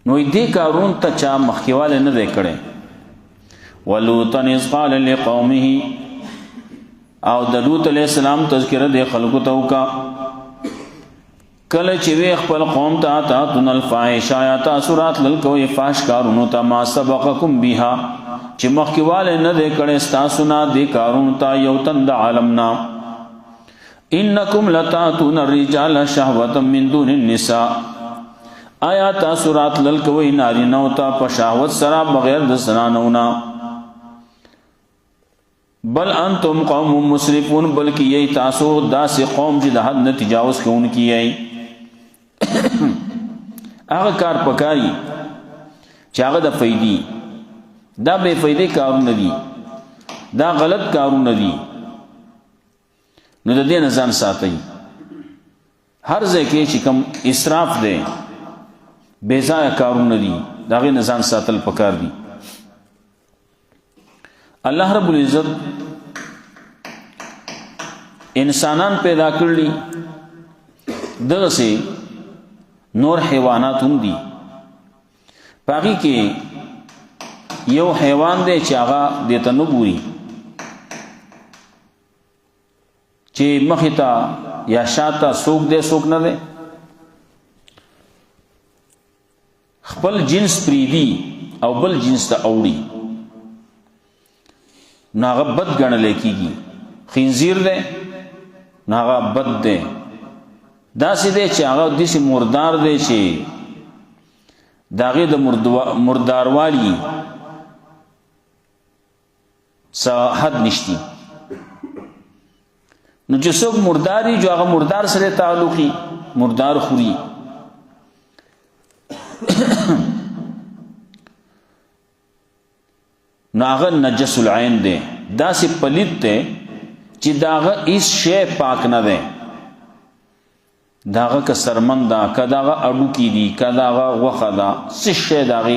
نو دې کارون ته چا مخکیواله نه دی کړی. ولوطا اذ قال لقومه او د لوط علیہ السلام تذکره د خلقو ته وکا کله چې وی خپل قوم ته تاتون الفاحشه آیات سورات للکوي فاش کارونو ته ما سبقکم بها چې مخکیواله نه دی کړی تاسو نه دې کارون ته یو تند عالمنا انکم لتاتون الرجال شهوه من دون النساء آیات سورات للکوي نارینه او ته په شهوت سره بغیر د زنانو نه بل انتم قوم مسرفون بلکہ یہی تاسو داس قوم چې د حد نه تجاوز کوونکی یی هغه کار پکاري چې هغه د فائدې دا بے فائدې کارونه دي دا غلط کارونه دي نو د دې نه ځان ساتي هر ځای کې چې کوم اسراف دی بے ځای کارونه دي دا غي نه ځان ساتل پکار دي. الله رب العزت انسانان پیدا کړلی دغه سي نور حیوانات هم دي باقي کې یو حیوان دی چې هغه دته نه ګوري چې مخته یا شاته سوق دی سوق نه دی خپل جنس پریدي او بل جنس ته اوړي ناغه بد ګڼل کېږي. خنزیر دی ناغه بد دی داسې دی چې هغه داسې مردار دی چې داغه د مرداروالی څه حد نشتی. نو چې څوک مرداري جو هغه مردار سره تعلقي مردار خوري ناغه نجس العين دی داسې پلیت دی چې داغه هیڅ شی پاک نه دی داغه که سرمن دا که داغه اډو کی دی که داغه غوخه دا څه شی داغه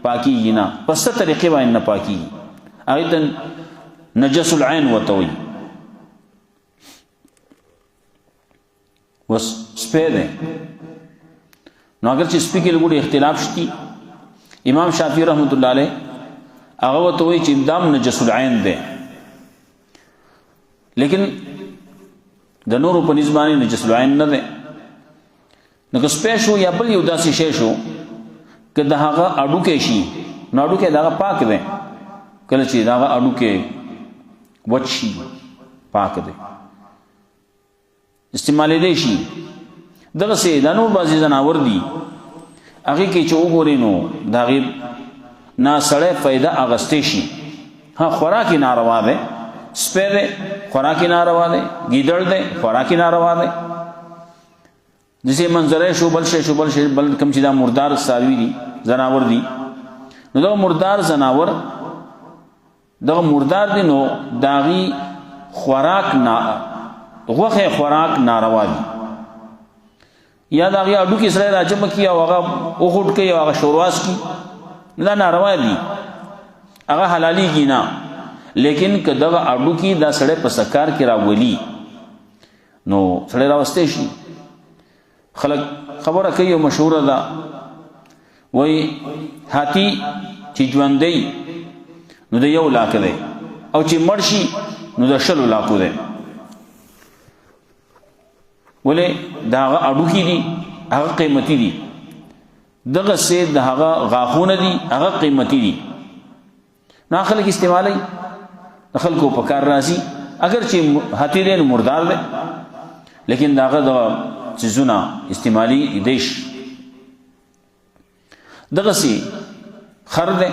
پاکیږي نه پس څه طریقې باندې نه پاکیږي هغه ته نجس العين وتوي. وس سپه دی نو اگر چې سپه کې لګوډي اختلاف شتي امام شافعي رحمت الله علیه هغه وته وی چې دام نجس العين ده لیکن د نورو په نسبانه نجس العين نه ده نو که سپیشو یا بل یو داسې شی شو که د هغه اډو کې شي نو اډو کې دا پاک ده کله چې دا اډو کې وچی پاک ده استعمال دی شي دغه سي د نور بازي زناور دي هغه کې چې وګورې نو دا غي نا سړی فائدہ اغستې شي ها خوراکي ناروا ده سپه ده خوراکي ناروا ده گیدړ ده خوراکي ناروا ده دسه منظره شو بل شي بل کم چې دا مردار ساروي دي زناور دي نو دا مردار زناور دا مردار دي نو داغي خوراک نا غوخه خوراک ناروا دي یا داغي اډو کې سره راجم کیه هغه اوخټ کې هغه شورواس کی دا ناروا دي هغه حلالي کی نه لیکن کداغه اډو کی دا سړی په سکار کې راولي نو سړی راوستې شي خلک خبره کوي مشهور ده وای هاتی چې ژوندۍ نو د یو لاک ده او چې مړ شي نو د شلو لاکو ده ولې داغه اډو کی دي هغه قیمتي دي دغه سه دغه غاخونه دي هغه قیمتي دي نه خلک استعمالي خلکو په کار راځي اگر چې هاتی دې مردار ده لیکن داغه د چیزونه استعمالي دیش دغه سي خر ده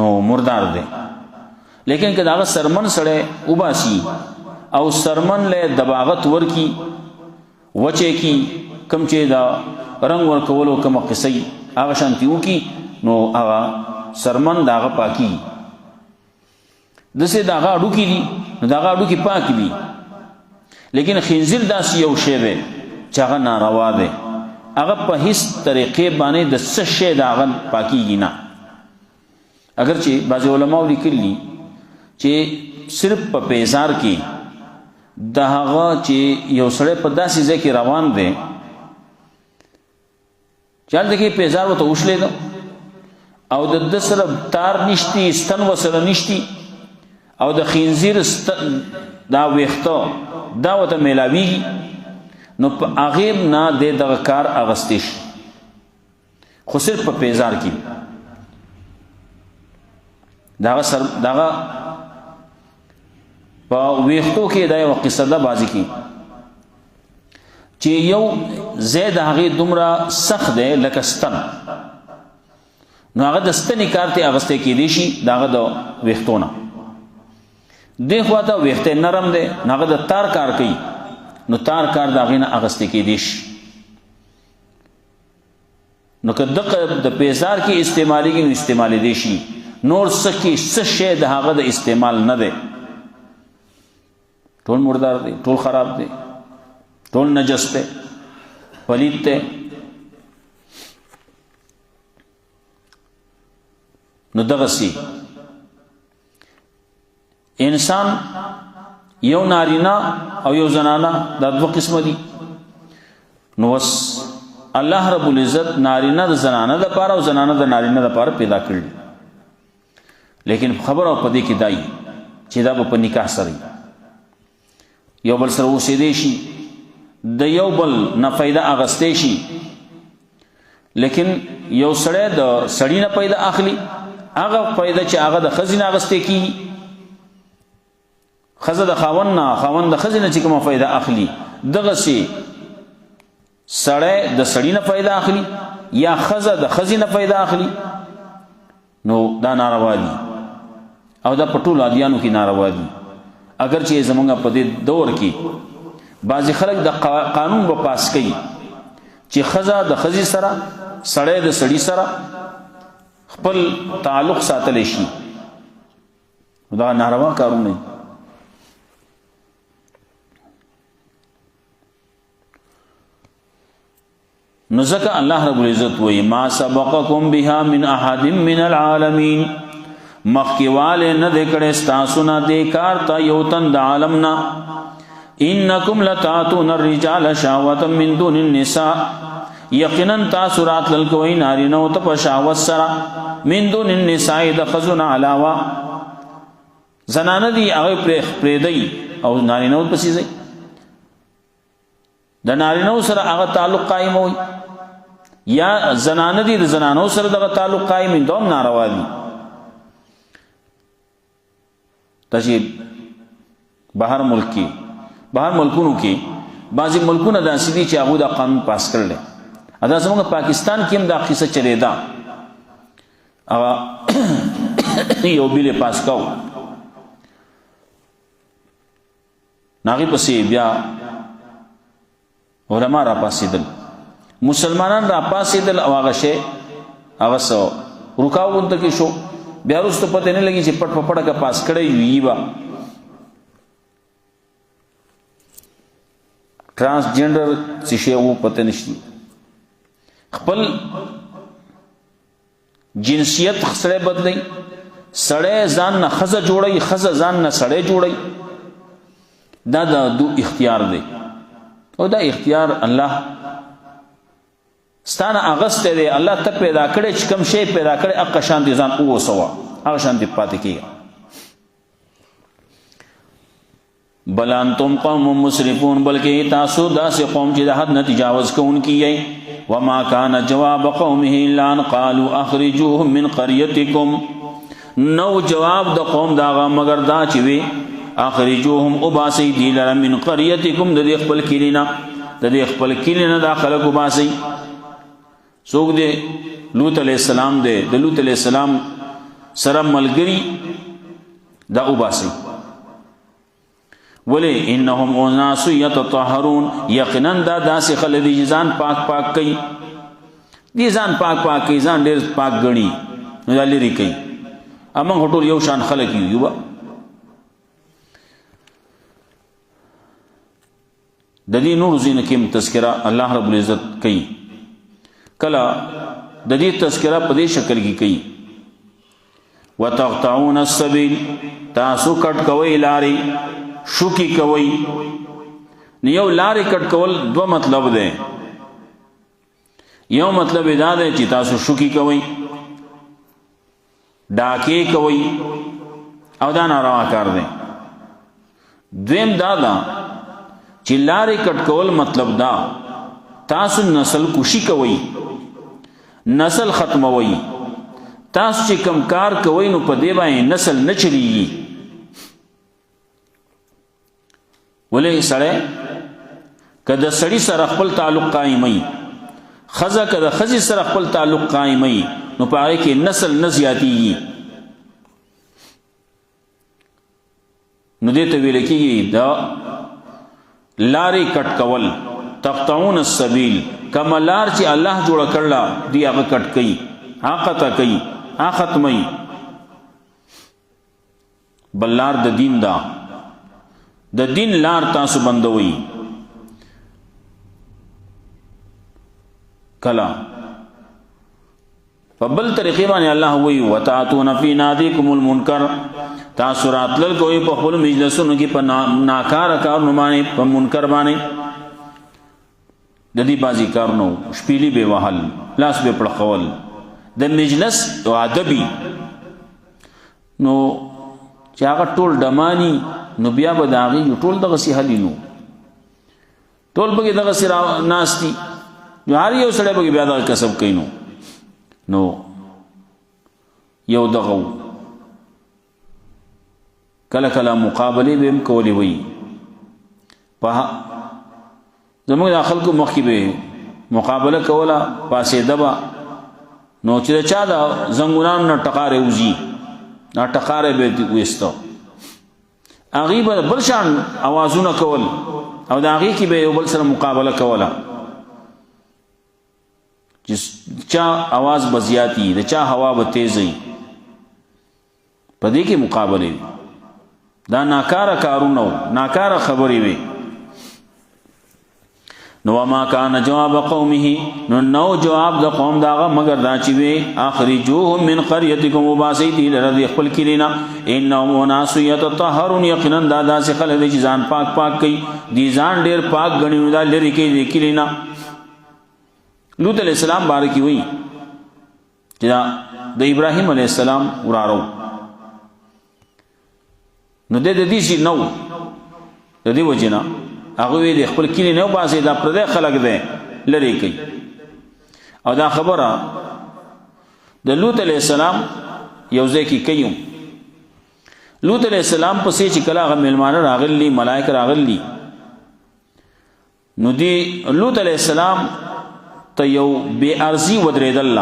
نو مردار ده لیکن که داغه سرمن سړی وباسي او سرمن له دباغت ورکی وچه کی کم چې دا رنگ ورکولو کم قصي هغه شانتیو کی نو هغه سرمن داغه پاکی دسه داغه اډو کی دي نو داغه اډو کی پاک دي لیکن خنزیر داس یو شی ده چې هغه ناروا ده هغه په هیڅ طریقې باندې د څه شی داغه پاکیږي نه اگر چې بعض علماء لیکلي چې صرف په پیزار کې دهغه چې یو سړی په داسې ځای کې روان دی چالته کې پیزار وته وشلې ده او د سره تار نشتی ستن وسره نشتی او د خنزیر دا ویختو دا وته ملاویږي نو په هغه نه دغه کار اغستیش خو صرف په پیزار کې داغه په ویختو کې دا یو قصه ده بازی کې چې یو زید هغه دومره سخت دی لکه ستن نو هغه د ستنې کار ته اغسته کې دی شي داغه د ویختونه دغه ته ویخته نرم دی هغه د تار کار کوي نو تار کار داغه نه اغسته کې دی شي نو که د پیزار کې استعمالي کې استعمالي دی شي نور سکی سشه د هغه د استعمال نه دی ټول مردار دی ټول خراب دی ټول نجس دی پلید دی نو دغسی انسان یو نارینا او یو زنانا دا دو قسم دی نو وس الله رب العزت نارینا د زنانا د پاره او زنانا د نارینا د پاره پیدا کړل لیکن خبر او پدې کې دای چې دا په نکاح سره یو بل سره وسیدې شي د یو بل نه فائدہ اغستې شي لیکن یو سړی د سړی نه پیدا اخلي هغه فائدہ چې هغه د خزینه اغستې کی خزه د خاوند نه خاوند د خزینه چې کومه فائدہ اخلي دغه سي سړی د سړی نه فائدہ اخلي یا خزه د خزینه فائدہ اخلي نو دا ناروا دي او دا پټول ادیانو کې ناروا دي اگر چې زمونږ په دې دور کې بعضی خلک د قانون په پاس کوي چې خزه د خزي سره سړی د سړی سره خپل تعلق ساتل شي دا ناروا کارونه دي نو ځکه الله رب العزت وایي ما سبقکم بها من احد من العالمین مخکیواله نه دکړې تاسو نه دې کار ته یو تن د عالمنا انکم لتاتون الرجال شهوة من دون النساء یقینا تاسو راتل کوي نارینه او ته شهوت سره من دون النساء د خزنا علاوه زنانه دي هغه پرې دی او نارینه او پسې دی د نارینه سره هغه تعلق قائم وي یا زنانه دي د زنانو سره دغه تعلق قائم دوم ناروا دي تجي بهر ملکونو کې بعضی ملکونه داسې دي چې هغه د قانون پاس کړل ادا زموږ پاکستان کې هم دا قصه چلی دا هغه یو بیل پاس کاو ناغي پسې بیا علماء را پاسیدل مسلمانان را پاسیدل او هغه شی هغه سو رکاوټ کې شو بیا وروسته پته نه لګي چې پټ پټه کا پاس کړی وی با ट्रांसजेंडर څه شی وو پته نشي خپل جنسیت سره بدلی سړی ځان نه خزه جوړي خزه ځان نه سړی جوړي دا د دو اختیار دی او دا اختیار الله ستانه اغسته دی الله ته پیدا کړي چې کوم شی پیدا کړي اق شان دي ځان او سوا هغه شان دي پاتې کیږي بل انتم قوم مسرفون بلکې تاسو داسې قوم چې د حد نه تجاوز کوونکي یې وما كان جواب قومه الا ان قالوا اخرجوهم من قريتكم نو جواب د قوم داغه مگر دا چې وي اخرجوهم اباسي دي لرا من قريتكم د خپل کلینا د خپل کلینا داخله کو باسي څوک دې لوط عليه السلام دې د لوط عليه السلام سره ملګری دا اباسي ولی انهم اناس یتطهرون یقینا دا داسې خلک دي ځان پاک پاک کوي دي ځان پاک پاک کوي ځان ډېر پاک غني نو لري کوي امه هټول یو شان خلک یو با د دې نور زین کې تذکرہ الله رب العزت کوي کلا د دې تذکرہ په دې شکل کې کوي وتقطعون السبيل تاسو کټ کوي لاري شوکی کوي نیو لارې کټ کول دو مطلب ده یو مطلب دا دی چې تاسو شوکی کوئ، ډاکې کوئ او دا ناروا کار دی. دویم دا دا چې لارې کټ کول مطلب دا تاسو نسل کشي کوئ، نسل ختموئ. تاسو چې کم کار کوئ نو په دې باندې نسل نه چلیږي. ولې سړی که د سړي سره خپل تعلق قائموي، ښځه که د ښځې سره خپل تعلق قائموي نو په هغې کې نسل نه زیاتېږي. نو دې ته ویل کېږي د لارې کټ کول، تقطعون السبیل. کومه لار چې الله جوړه کړله دوی هغه کټ کوي، هغه قطع کوي، هغه ختموي. بل لار د دین دا، د دین لار تاسو بندوي. کلا په بل طریقې باندې الله وی وتعتون فی نادیکم المنکر، تاسو راتلل کوئ په خپل مجلسونو کې په ناکاره کارونو باندې، په منکر باندې. د دې بازي کارونو شپېلې به وهل، لاس به پړقول، د مجلس او ادبي نو چې هغه ټول ډمانی نو بیا به د هغې ټول دغسې حلي نو ټول پکې دغسې ناست دي. نو هر یو سړی پکې بیا دغه کسب کوي. نو یو دغه کله کله مقابلې به هم کولې وي. په زموږ د خلکو مخکې به مقابله کوله، پاسېده به نو چې د چا د زنګونانو نه ټقارې وځي، دا ټقارې به ویسته، هغې به بل شان اوازونه کول او د هغې کې به یو بل سره مقابله کوله چې چا आवाज به زیاتی، د چا هوا به تیزی. په دې کې مقابله وي. دا ناکاره کارونه وو، ناکاره خبرې وي. نو وما کان جواب قومه، نو جواب د قوم داغه مگر دا چې وي اخرجوهم من قريتكم وباسي دي لري خپل کلینا، انهم اناس يتطهرون، یقینا دا داسې خلک دي چې ځان پاک پاک کوي، دي ځان ډیر پاک غني دا لري کوي کلینا. لوط علیہ السلام بارکی وی چې د ابراهیم علیہ السلام ورارو نو د دې شي نو د دې وجنا هغه وی د خپل کلی نه باسي، دا پردې خلک دي لری کوي. او دا خبره د لوط علیہ السلام یو ځای کې کوي. لوط علیہ السلام پسې چې کله هغه ملمانه راغلي، ملائکه راغلي، نو دی لوط علیہ السلام ته یو بے ارزی ودرېدل،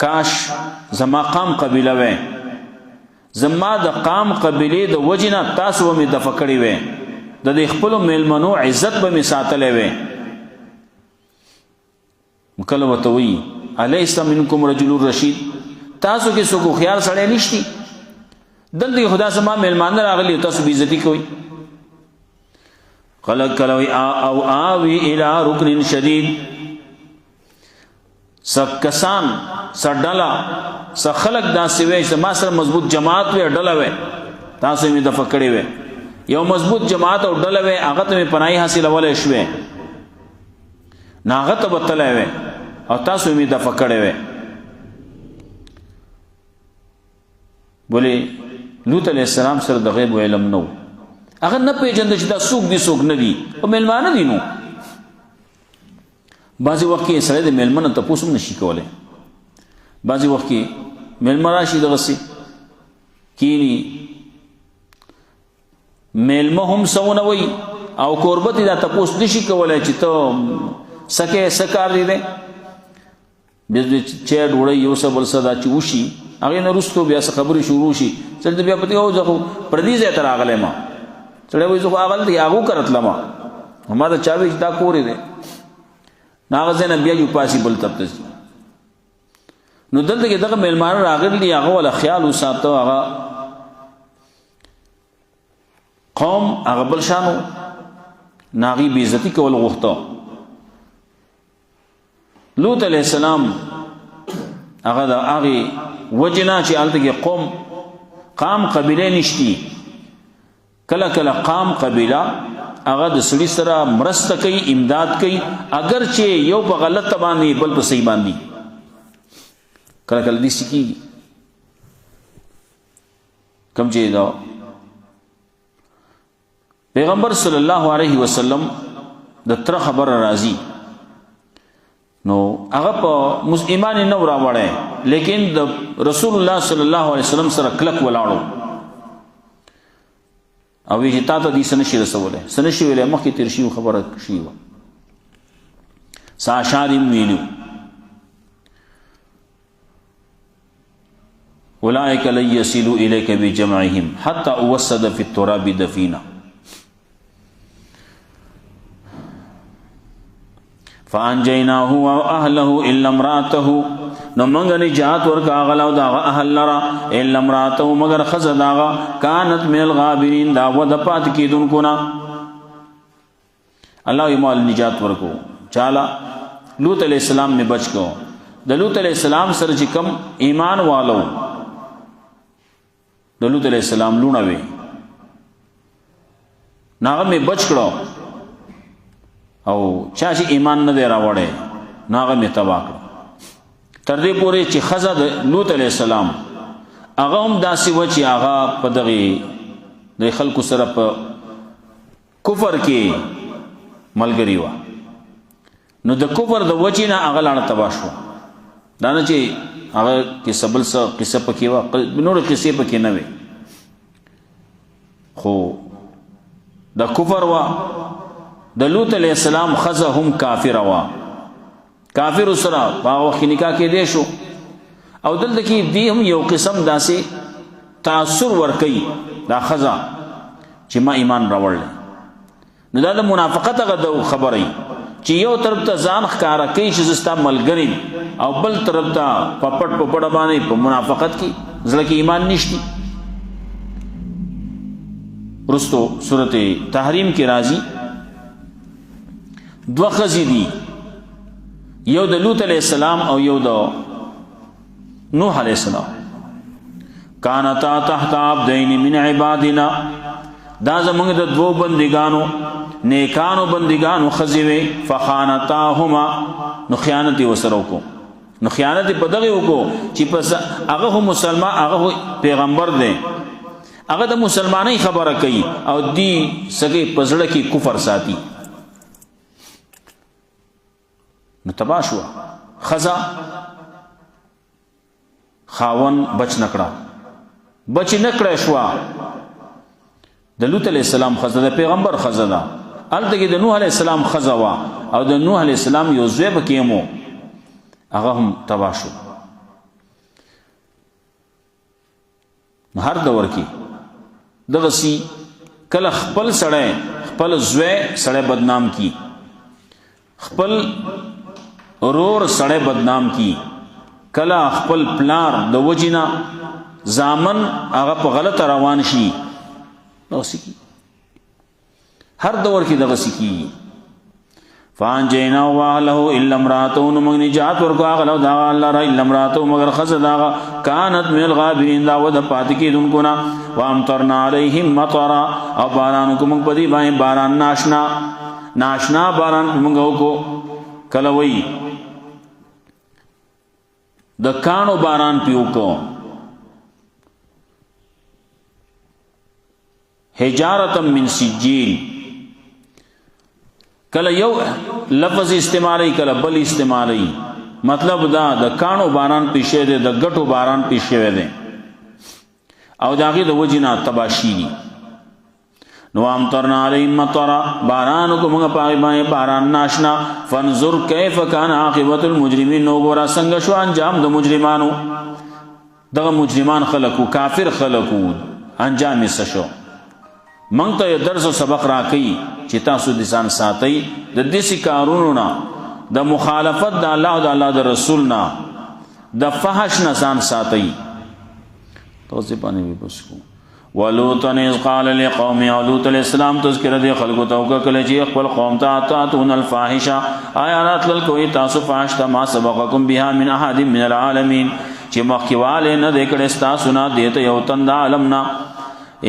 کاش زما قام قبیله وې، زما د قام قبیله د وجنه تاسو به مې دفع کړې وې، د دې خپلو میلمنو عزت به مې ساتلی وې. کله ورته وایي الیس منکم رجل رشید، تاسو کې څوک هوښیار سړی نشتی؟ دلته خدا زما میلمانه راغلي تاسو بې عزتي کوئ. کله وایي او آوي الی رکن شدید، کسان ډله خلک داسې وی چې ما سره مضبوط جماعت وی، ډله وی، تاسو مې دفع کړې وی. یو مضبوط جماعت او ډله وی، هغه ته مې پناهي حاصلولی شوې، نو هغه ته به تلی وی او تاسو مې دفع کړې وی. بولې لوط علیہ السلام سره د غیب علم نو، هغه نه پیژنده چې دا څوک دي څوک نه دي، او میلمانه دي. نو بعضې وخت کې سړی د میلمه نه تپوس هم نشي کولی. بعضې وخت کې میلمه راشي دغسې کینی، میلمه هم څه وی او کوربت دا تپوس نشي کولی چې ته سکې څه کار دی دی، بیا چای ډوډۍ یو څه بل څه دا چې وشي، هغې نه وروستو بیا څه خبرې شروع شي. سړی ته بیا پتې او زه خو پردي ځای ته راغلی ما، سړی وایي زه خو هغلته هغو کره تلم، ما ته چا وایي چې دا کور یې دی، نو هغه ځای نه بیا یو پاسي بل طرف ته ځي. نو دلته کې دغه میلمانه راغلي، هغه والا خیال وساته، هغه قوم هغه بل شانو، نو هغې بې عزتي کول غوښته. لوط علیہ السلام هغه د هغې وجې نه چې هلته کې قام قبیله نشتی، کله کله قام قبیله هغه د سړي سره مرسته کوي امداد کوي اگر چې یو په غلط باندې بل په صحیح باندې کله کله دې سکیږي کم چې دا پیغمبر صلی الله علیه وسلم د تر خبر راضی نو هغه په ایمان نه راوړی لیکن د رسول الله صلی الله علیه وسلم سره کلک ولاړو او وی تا ته دې سنشي رسوله سنشي ویله مخکې تیر شي خبره شي و ساشاریم ویلو اولئک لیصلوا الیک بجمعهم حتى اوسد فی التراب دفینا فانجیناه واهله الا امراته نو منګ نجات ورکا غلو دا اهل لرا الا امراته مگر خزه داغه كانت من الغابرین دا ود پات کیدون کو نا الله یمال نجات ورکو چالا لوط علیہ السلام میں بچ کو د لوط علیہ السلام سره چې کم ایمان والو د لوط علیہ السلام لونه وی ناغه میں بچ کړو او چا چې ایمان نه دی راوړی ناغه می تبا کړ تر دې پورې چې خزه د لوط علیہ السلام هغه هم داسې و چې هغه په دغه د خلکو سره په کفر کې ملګری و نو د کفر د وجې نه هغه لاړه تبا شو دا نه چې هغه کې سبل څه قصه پکې و نور قصې پکې نه وي خو د کفر و د لوط علیہ السلام خزه هم کافر وا کافر سره په وخت نکاح کې دی شو او دلته کې دی هم یو قسم داسې تاثر ور کوي دا خزه چې ما ایمان راوړل نو دا د منافقت غو خبرې چې یو طرف ته ځان ښکارا کوي چې زستا ملګری او بل طرف ته پپټ باندې په منافقت کې ځکه کې ایمان نشتی رستو سورته تحریم کې راځي دو خزی دی یو د لوط علیہ السلام او یو د نوح علیہ السلام کانتا تحت عبدین من عبادنا دا زمونږ د دو بندگانو نیکانو بندگانو خزی وی فخانتاهما نو خیانت وسره کو نو خیانت په دغه وکړو چې پس هغه مسلمان هغه پیغمبر دی هغه د مسلمانۍ خبره کوي او دی سګي پزړه کې کفر ساتي نو تباشوا خزا خاون بچ نکړه بچ نکړه شوا د لوط علیہ السلام خزا د پیغمبر خزا دا الته کې د نوح علیہ السلام خزا وا او د نوح علیہ السلام یو زوی بکیمو هغه هم تباشو هر دور کې دغه سی کله خپل سړی خپل زوی سړی بدنام کی خپل رور سړی بدنام کی کلا خپل پلار د وجینا زامن هغه په غلط روان شي نو سکی هر دور کې دغه سکی فان جینا واله الا امراته من نجات ورکو هغه دا الله را الا امراته مگر خزه دا كانت من الغابرین دا ود پات کې دونکو نا وامطرنا علیهم مطرا او باران کوم په دی باندې باران ناشنا باران موږ کو کله وی د کانو باران پیو کو حجارتا من سجیل کله یو لفظ استعمالی کله بل استعمالی مطلب دا د کانو باران پیشه ده د غټو باران پیشه ده او داغه د وجینا تباشی نو امطرنا علیهم مطرا باران کو موږ پای باندې باران ناشنا فانظر کیف کان عاقبت المجرمین نو ګورا څنګه شو انجام د مجرمانو دغه مجرمان خلقو کافر خلقو انجام یې شو موږ ته درس او سبق راکې چې تاسو د ځان ساتي د دې کارونو نه د مخالفت د الله او د الله د رسول نه د فحش نه ځان ساتي توځي باندې وبسکو ولوط اذ قال لقوم لوط علیہ السلام تذکر دی خلقو توکل کله چې خپل قوم ته اتون الفاحشه آیات لکوي تاسو فاحش ما سبقکم بها من احد من العالمین چې مخکیواله نه دکړه تاسو نه دیته یو تند عالمنا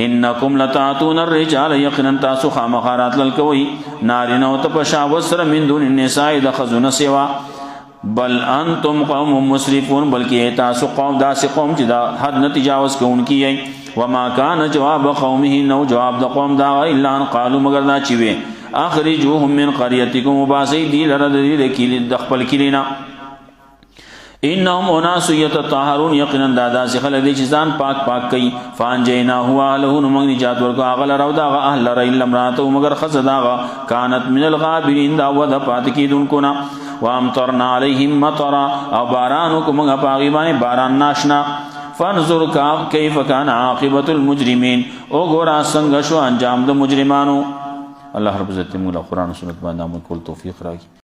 انکم لتاتون الرجال یقینا تاسو خامخارات للکوي نارینه او تپشاوت سره من دون النساء د خزونه سوا بل انتم قوم مسرفون بلکې تاسو قوم داسې قوم چې دا حد نه تجاوز کوونکی یې وما کان جواب قومه نو جواب د قوم دا الا ان قالوا مگر دا چې وي اخرجوهم من قريتكم وباسي دي لرد دي د خپل کلینا انهم اناس يتطهرون یقینا دادا سے خلق دي چې ځان پاک پاک کوي فانجینا هو له نو موږ نجات ورکو اغل راو دا اهل را الا امراته مگر خزدا كانت من الغابرين دا ود پات کی دن کو نا وامطرنا عليهم مطرا او باران کو موږ پاغي باندې باران ناشنا فانظر كيف كان عاقبه المجرمين او ګورا څنګه شو انجام د مجرمانو. الله رب عزت موږ قرآن او سنت باندې عمل کول توفیق راکړي.